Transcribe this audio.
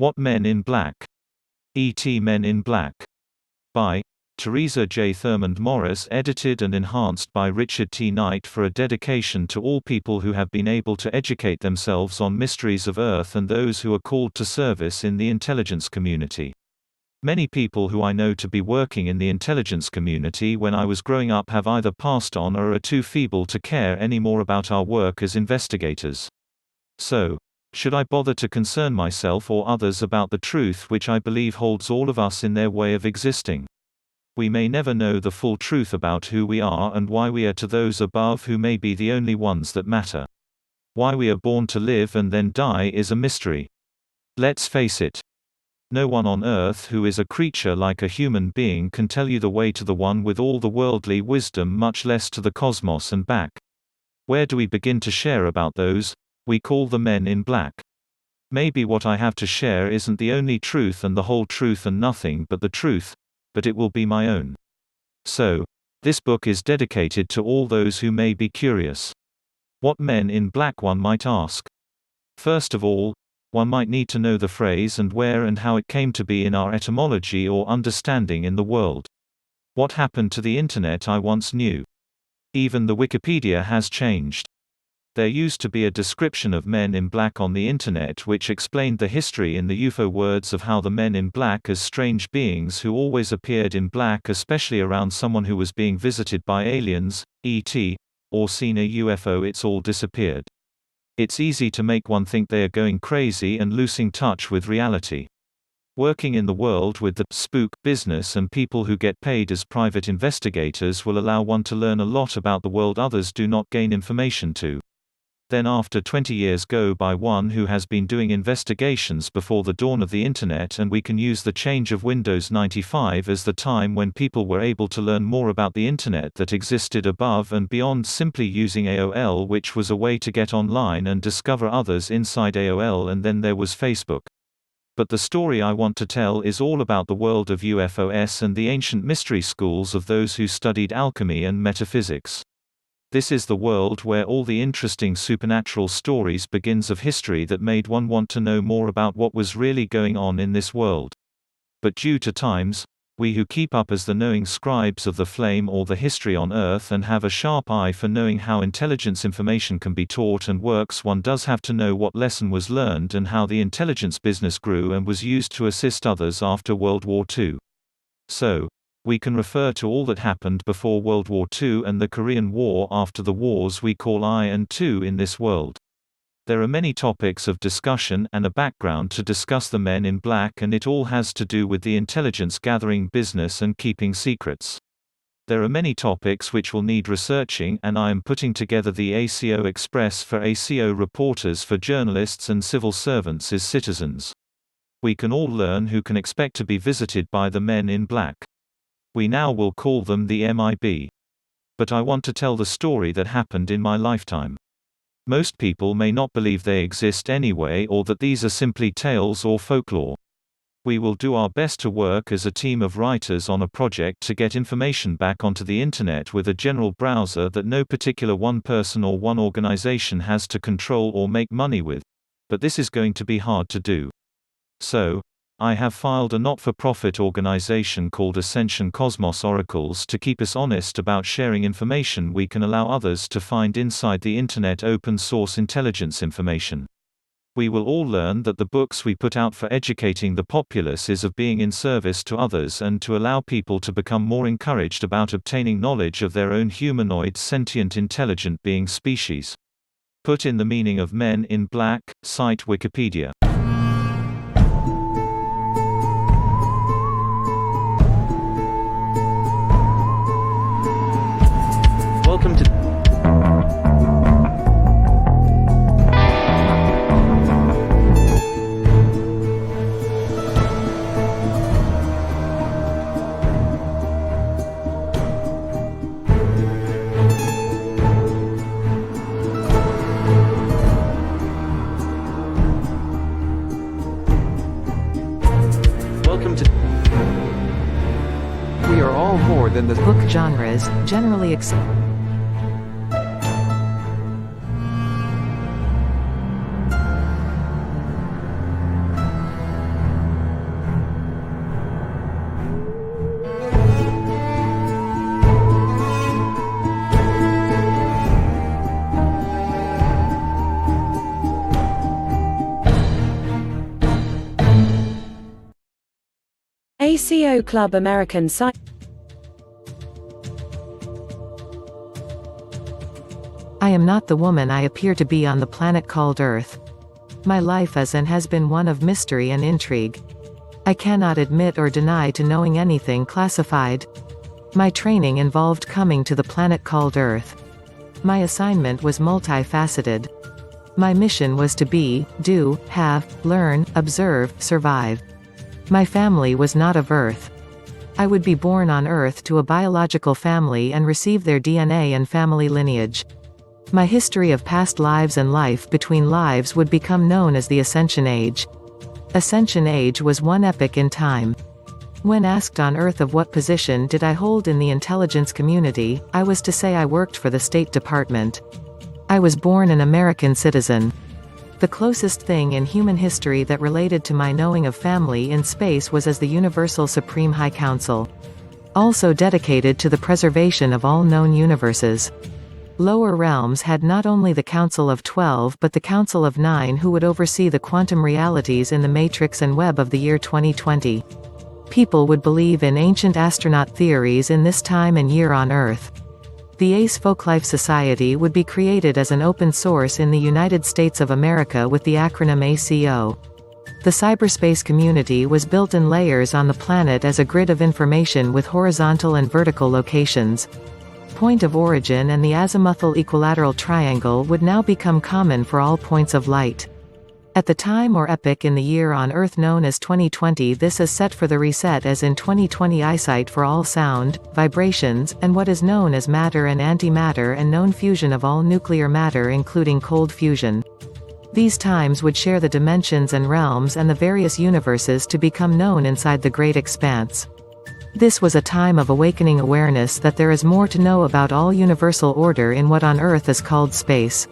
What Men in Black? E.T. Men in Black. By Theresa J. Thurmond Morris, edited and enhanced by Richard T. Knight, for a dedication to all people who have been able to educate themselves on mysteries of Earth and those who are called to service in the intelligence community. Many people who I know to be working in the intelligence community when I was growing up have either passed on or are too feeble to care any more about our work as investigators. So, should I bother to concern myself or others about the truth which I believe holds all of us in their way of existing? We may never know the full truth about who we are and why we are to those above who may be the only ones that matter. Why we are born to live and then die is a mystery. Let's face it. No one on earth who is a creature like a human being can tell you the way to the one with all the worldly wisdom, much less to the cosmos and back. Where do we begin to share about those we call the men in black? Maybe what I have to share isn't the only truth and the whole truth and nothing but the truth, but it will be my own. So, this book is dedicated to all those who may be curious. What men in black, one might ask? First of all, one might need to know the phrase and where and how it came to be in our etymology or understanding in the world. What happened to the internet I once knew? Even the Wikipedia has changed. There used to be a description of men in black on the internet which explained the history in the UFO words of how the men in black as strange beings who always appeared in black, especially around someone who was being visited by aliens, ET, or seen a UFO. It's all disappeared. It's easy to make one think they are going crazy and losing touch with reality. Working in the world with the spook business and people who get paid as private investigators will allow one to learn a lot about the world others do not gain information to. Then after 20 years go by, one who has been doing investigations before the dawn of the internet, and we can use the change of Windows 95 as the time when people were able to learn more about the internet that existed above and beyond simply using AOL, which was a way to get online and discover others inside AOL, and then there was Facebook. But the story I want to tell is all about the world of UFOs and the ancient mystery schools of those who studied alchemy and metaphysics. This is the world where all the interesting supernatural stories begins of history that made one want to know more about what was really going on in this world. But due to times, we who keep up as the knowing scribes of the flame or the history on Earth and have a sharp eye for knowing how intelligence information can be taught and works, one does have to know what lesson was learned and how the intelligence business grew and was used to assist others after World War II. So, we can refer to all that happened before World War II and the Korean War after the wars we call I and II in this world. There are many topics of discussion and a background to discuss the men in black, and it all has to do with the intelligence gathering business and keeping secrets. There are many topics which will need researching, and I am putting together the ACO Express for ACO reporters, for journalists and civil servants as citizens. We can all learn who can expect to be visited by the men in black. We now will call them the MIB. But I want to tell the story that happened in my lifetime. Most people may not believe they exist anyway, or that these are simply tales or folklore. We will do our best to work as a team of writers on a project to get information back onto the internet with a general browser that no particular one person or one organization has to control or make money with. But this is going to be hard to do. So, I have filed a not-for-profit organization called Ascension Cosmos Oracles to keep us honest about sharing information we can allow others to find inside the internet open-source intelligence information. We will all learn that the books we put out for educating the populace is of being in service to others and to allow people to become more encouraged about obtaining knowledge of their own humanoid sentient intelligent being species. Put in the meaning of men in black, cite Wikipedia. Welcome to We are all more than the book genres generally accepted. ACO Club American Sci. I am not the woman I appear to be on the planet called Earth. My life is and has been one of mystery and intrigue. I cannot admit or deny to knowing anything classified. My training involved coming to the planet called Earth. My assignment was multifaceted. My mission was to be, do, have, learn, observe, survive. My family was not of Earth. I would be born on Earth to a biological family and receive their DNA and family lineage. My history of past lives and life between lives would become known as the Ascension Age. Ascension Age was one epoch in time. When asked on Earth of what position did I hold in the intelligence community, I was to say I worked for the State Department. I was born an American citizen. The closest thing in human history that related to my knowing of family in space was as the Universal Supreme High Council. Also dedicated to the preservation of all known universes. Lower realms had not only the Council of 12 but the Council of 9 who would oversee the quantum realities in the matrix and web of the year 2020. People would believe in ancient astronaut theories in this time and year on Earth. The Ace Folklife Society would be created as an open source in the United States of America with the acronym ACO. The cyberspace community was built in layers on the planet as a grid of information with horizontal and vertical locations. Point of origin and the azimuthal equilateral triangle would now become common for all points of light. At the time or epoch in the year on Earth known as 2020, this is set for the reset as in 2020 eyesight for all sound, vibrations, and what is known as matter and antimatter and known fusion of all nuclear matter including cold fusion. These times would share the dimensions and realms and the various universes to become known inside the Great Expanse. This was a time of awakening awareness that there is more to know about all universal order in what on Earth is called space.